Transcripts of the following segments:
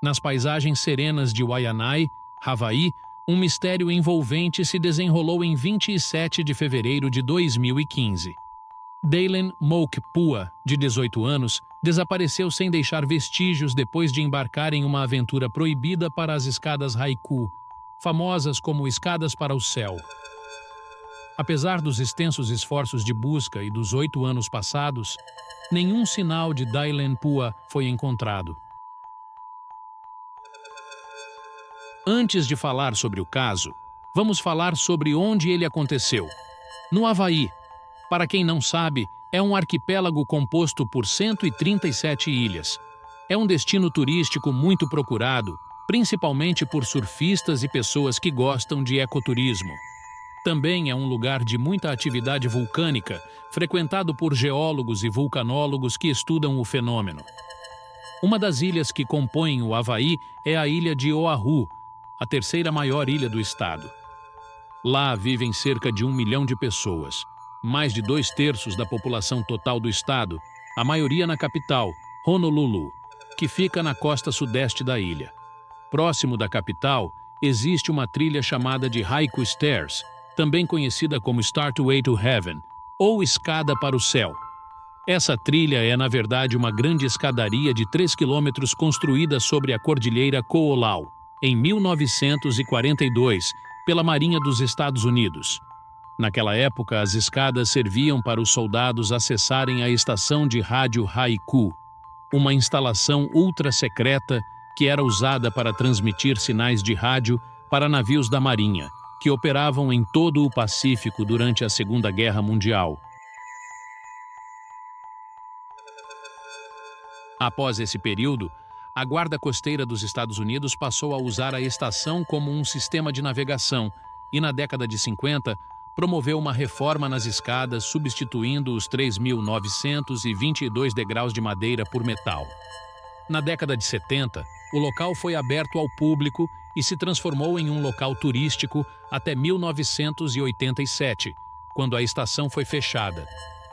Nas paisagens serenas de Waianae, Havaí, um mistério envolvente se desenrolou em 27 de fevereiro de 2015. Dalen Mokpua, de 18 anos, desapareceu sem deixar vestígios depois de embarcar em uma aventura proibida para as escadas Haiku, famosas como escadas para o céu. Apesar dos extensos esforços de busca e dos 8 anos passados, nenhum sinal de Dalen Pua foi encontrado. Antes de falar sobre o caso, vamos falar sobre onde ele aconteceu. No Havaí. Para quem não sabe, é um arquipélago composto por 137 ilhas. É um destino turístico muito procurado, principalmente por surfistas e pessoas que gostam de ecoturismo. Também é um lugar de muita atividade vulcânica, frequentado por geólogos e vulcanólogos que estudam o fenômeno. Uma das ilhas que compõem o Havaí é a ilha de Oahu, a terceira maior ilha do estado. Lá vivem cerca de 1 milhão de pessoas, mais de 2/3 da população total do estado, a maioria na capital, Honolulu, que fica na costa sudeste da ilha. Próximo da capital, existe uma trilha chamada de Haiku Stairs, também conhecida como Startway to Heaven, ou Escada para o Céu. Essa trilha é, na verdade, uma grande escadaria de 3 quilômetros construída sobre a Cordilheira Koolau, em 1942, pela Marinha dos Estados Unidos. Naquela época, as escadas serviam para os soldados acessarem a estação de rádio Haiku, uma instalação ultra-secreta que era usada para transmitir sinais de rádio para navios da Marinha, que operavam em todo o Pacífico durante a Segunda Guerra Mundial. Após esse período, a Guarda Costeira dos Estados Unidos passou a usar a estação como um sistema de navegação e, na década de 50, promoveu uma reforma nas escadas, substituindo os 3.922 degraus de madeira por metal. Na década de 70, o local foi aberto ao público e se transformou em um local turístico até 1987, quando a estação foi fechada,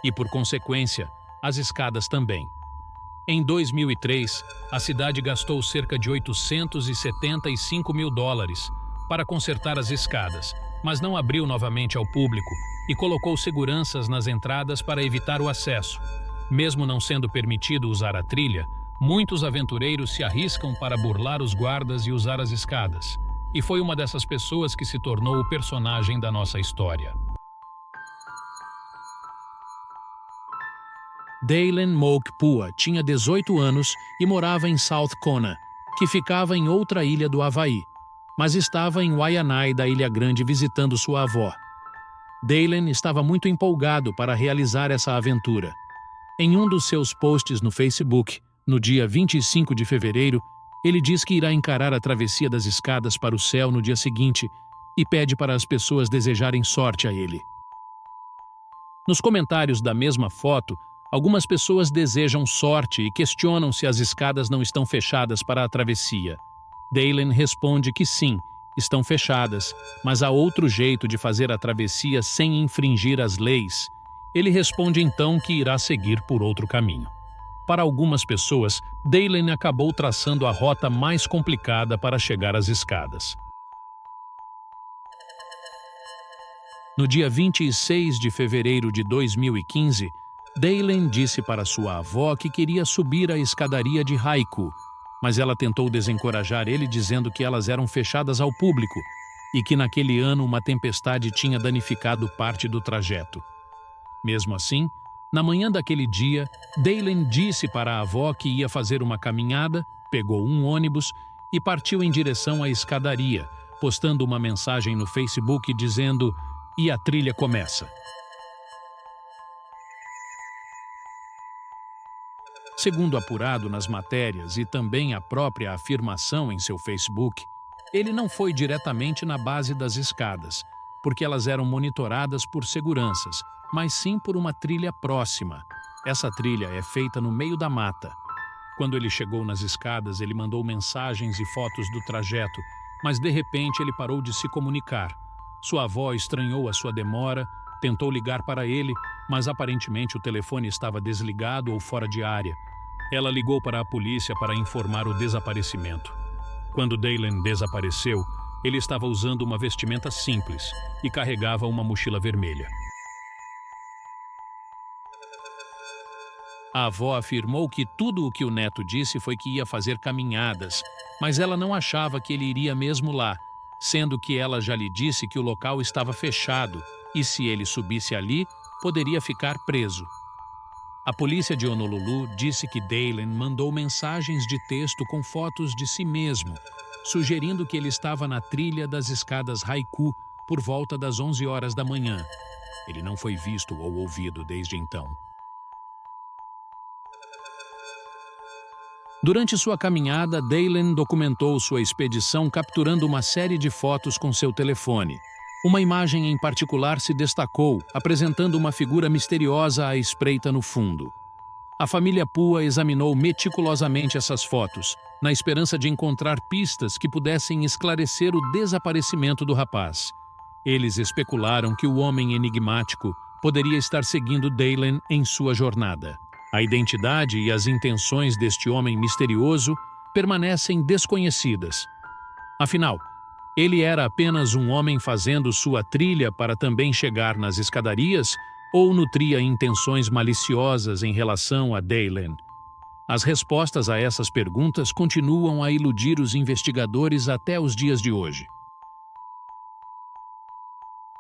e, por consequência, as escadas também. Em 2003, a cidade gastou cerca de $875 mil para consertar as escadas, mas não abriu novamente ao público e colocou seguranças nas entradas para evitar o acesso. Mesmo não sendo permitido usar a trilha, muitos aventureiros se arriscam para burlar os guardas e usar as escadas. E foi uma dessas pessoas que se tornou o personagem da nossa história. Dalen Mokpua tinha 18 anos e morava em South Kona, que ficava em outra ilha do Havaí, mas estava em Waianae da Ilha Grande visitando sua avó. Dalen estava muito empolgado para realizar essa aventura. Em um dos seus posts no Facebook, no dia 25 de fevereiro, ele diz que irá encarar a travessia das escadas para o céu no dia seguinte e pede para as pessoas desejarem sorte a ele. Nos comentários da mesma foto, algumas pessoas desejam sorte e questionam se as escadas não estão fechadas para a travessia. Dalen responde que sim, estão fechadas, mas há outro jeito de fazer a travessia sem infringir as leis. Ele responde então que irá seguir por outro caminho. Para algumas pessoas, Dalen acabou traçando a rota mais complicada para chegar às escadas. No dia 26 de fevereiro de 2015, Dalen disse para sua avó que queria subir a escadaria de Haiku, mas ela tentou desencorajar ele dizendo que elas eram fechadas ao público e que naquele ano uma tempestade tinha danificado parte do trajeto. Mesmo assim, na manhã daquele dia, Dalen disse para a avó que ia fazer uma caminhada, pegou um ônibus e partiu em direção à escadaria, postando uma mensagem no Facebook dizendo: "E a trilha começa." Segundo apurado nas matérias e também a própria afirmação em seu Facebook, ele não foi diretamente na base das escadas, porque elas eram monitoradas por seguranças, mas sim por uma trilha próxima. Essa trilha é feita no meio da mata. Quando ele chegou nas escadas, ele mandou mensagens e fotos do trajeto, mas de repente ele parou de se comunicar. Sua avó estranhou a sua demora, tentou ligar para ele, mas aparentemente o telefone estava desligado ou fora de área. Ela ligou para a polícia para informar o desaparecimento. Quando Daylen desapareceu, ele estava usando uma vestimenta simples e carregava uma mochila vermelha. A avó afirmou que tudo o que o neto disse foi que ia fazer caminhadas, mas ela não achava que ele iria mesmo lá, sendo que ela já lhe disse que o local estava fechado e se ele subisse ali, poderia ficar preso. A polícia de Honolulu disse que Daylen mandou mensagens de texto com fotos de si mesmo, sugerindo que ele estava na trilha das escadas Haiku por volta das 11 horas da manhã. Ele não foi visto ou ouvido desde então. Durante sua caminhada, Daylen documentou sua expedição capturando uma série de fotos com seu telefone. Uma imagem em particular se destacou, apresentando uma figura misteriosa à espreita no fundo. A família Pua examinou meticulosamente essas fotos, na esperança de encontrar pistas que pudessem esclarecer o desaparecimento do rapaz. Eles especularam que o homem enigmático poderia estar seguindo Daylen em sua jornada. A identidade e as intenções deste homem misterioso permanecem desconhecidas. Afinal, ele era apenas um homem fazendo sua trilha para também chegar nas escadarias ou nutria intenções maliciosas em relação a Daylen? As respostas a essas perguntas continuam a iludir os investigadores até os dias de hoje.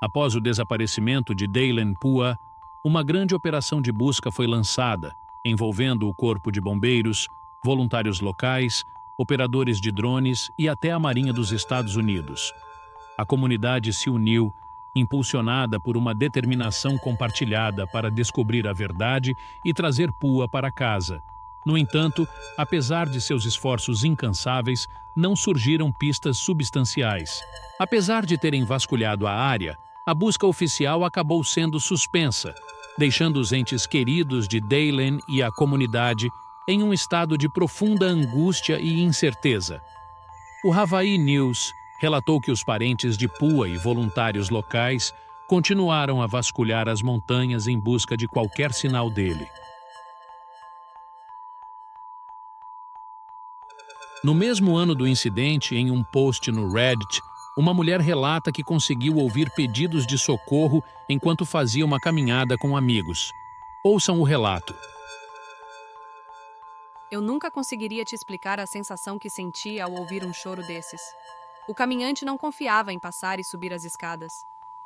Após o desaparecimento de Daylen Pua, uma grande operação de busca foi lançada, envolvendo o Corpo de Bombeiros, voluntários locais, operadores de drones e até a Marinha dos Estados Unidos. A comunidade se uniu, impulsionada por uma determinação compartilhada para descobrir a verdade e trazer Pua para casa. No entanto, apesar de seus esforços incansáveis, não surgiram pistas substanciais. Apesar de terem vasculhado a área, a busca oficial acabou sendo suspensa, deixando os entes queridos de Daylen e a comunidade em um estado de profunda angústia e incerteza. O Hawaii News relatou que os parentes de Pua e voluntários locais continuaram a vasculhar as montanhas em busca de qualquer sinal dele. No mesmo ano do incidente, em um post no Reddit, uma mulher relata que conseguiu ouvir pedidos de socorro enquanto fazia uma caminhada com amigos. Ouçam o relato. Eu nunca conseguiria te explicar a sensação que senti ao ouvir um choro desses. O caminhante não confiava em passar e subir as escadas.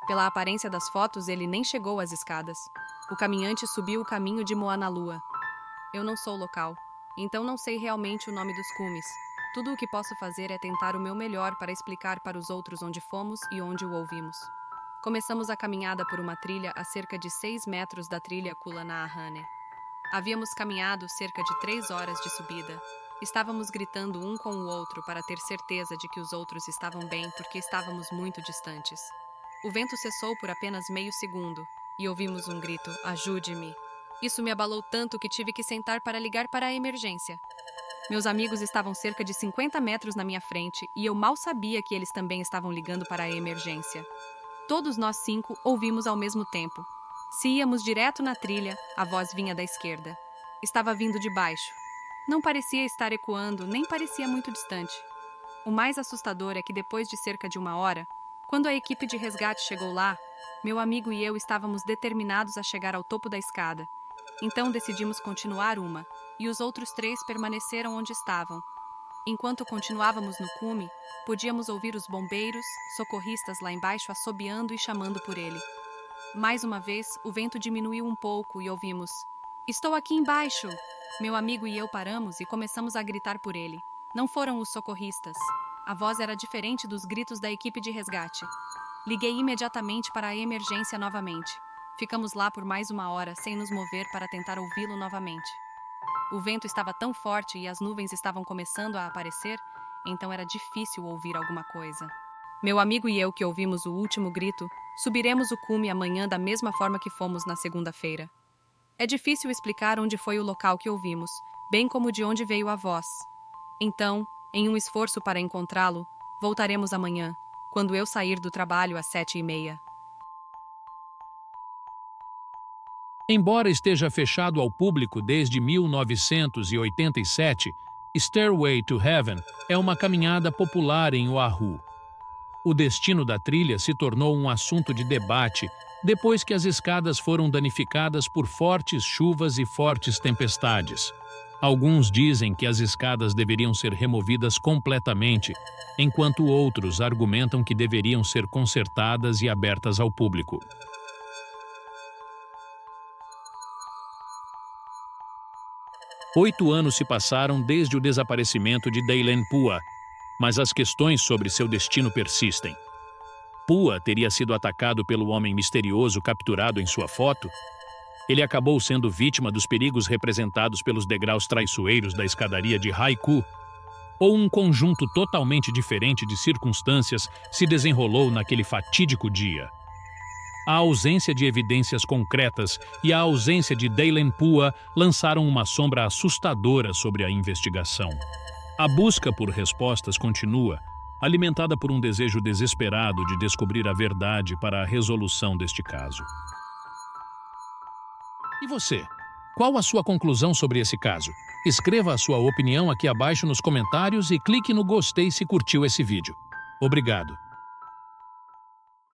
Pela aparência das fotos, ele nem chegou às escadas. O caminhante subiu o caminho de Moanalua. Eu não sou local, então não sei realmente o nome dos cumes. Tudo o que posso fazer é tentar o meu melhor para explicar para os outros onde fomos e onde o ouvimos. Começamos a caminhada por uma trilha a cerca de 6 metros da trilha Kulanaahane. Havíamos caminhado cerca de 3 horas de subida. Estávamos gritando um com o outro para ter certeza de que os outros estavam bem porque estávamos muito distantes. O vento cessou por apenas meio segundo e ouvimos um grito: "Ajude-me!". Isso me abalou tanto que tive que sentar para ligar para a emergência. Meus amigos estavam cerca de 50 metros na minha frente e eu mal sabia que eles também estavam ligando para a emergência. Todos nós 5 ouvimos ao mesmo tempo. Se íamos direto na trilha, a voz vinha da esquerda. Estava vindo de baixo. Não parecia estar ecoando, nem parecia muito distante. O mais assustador é que depois de cerca de 1 hora, quando a equipe de resgate chegou lá, meu amigo e eu estávamos determinados a chegar ao topo da escada. Então decidimos continuar e os outros 3 permaneceram onde estavam. Enquanto continuávamos no cume, podíamos ouvir os bombeiros, socorristas lá embaixo assobiando e chamando por ele. Mais uma vez, o vento diminuiu um pouco e ouvimos: "Estou aqui embaixo!". Meu amigo e eu paramos e começamos a gritar por ele. Não foram os socorristas. A voz era diferente dos gritos da equipe de resgate. Liguei imediatamente para a emergência novamente. Ficamos lá por mais 1 hora, sem nos mover para tentar ouvi-lo novamente. O vento estava tão forte e as nuvens estavam começando a aparecer, então era difícil ouvir alguma coisa. Meu amigo e eu, que ouvimos o último grito, subiremos o cume amanhã da mesma forma que fomos na segunda-feira. É difícil explicar onde foi o local que ouvimos, bem como de onde veio a voz. Então, em um esforço para encontrá-lo, voltaremos amanhã, quando eu sair do trabalho às 7h30. Embora esteja fechado ao público desde 1987, Stairway to Heaven é uma caminhada popular em Oahu. O destino da trilha se tornou um assunto de debate depois que as escadas foram danificadas por fortes chuvas e fortes tempestades. Alguns dizem que as escadas deveriam ser removidas completamente, enquanto outros argumentam que deveriam ser consertadas e abertas ao público. Oito anos se passaram desde o desaparecimento de Daylen Pua, mas as questões sobre seu destino persistem. Pua teria sido atacado pelo homem misterioso capturado em sua foto? Ele acabou sendo vítima dos perigos representados pelos degraus traiçoeiros da escadaria de Haiku? Ou um conjunto totalmente diferente de circunstâncias se desenrolou naquele fatídico dia? A ausência de evidências concretas e a ausência de Daylen Pua lançaram uma sombra assustadora sobre a investigação. A busca por respostas continua, alimentada por um desejo desesperado de descobrir a verdade para a resolução deste caso. E você? Qual a sua conclusão sobre esse caso? Escreva a sua opinião aqui abaixo nos comentários e clique no gostei se curtiu esse vídeo. Obrigado.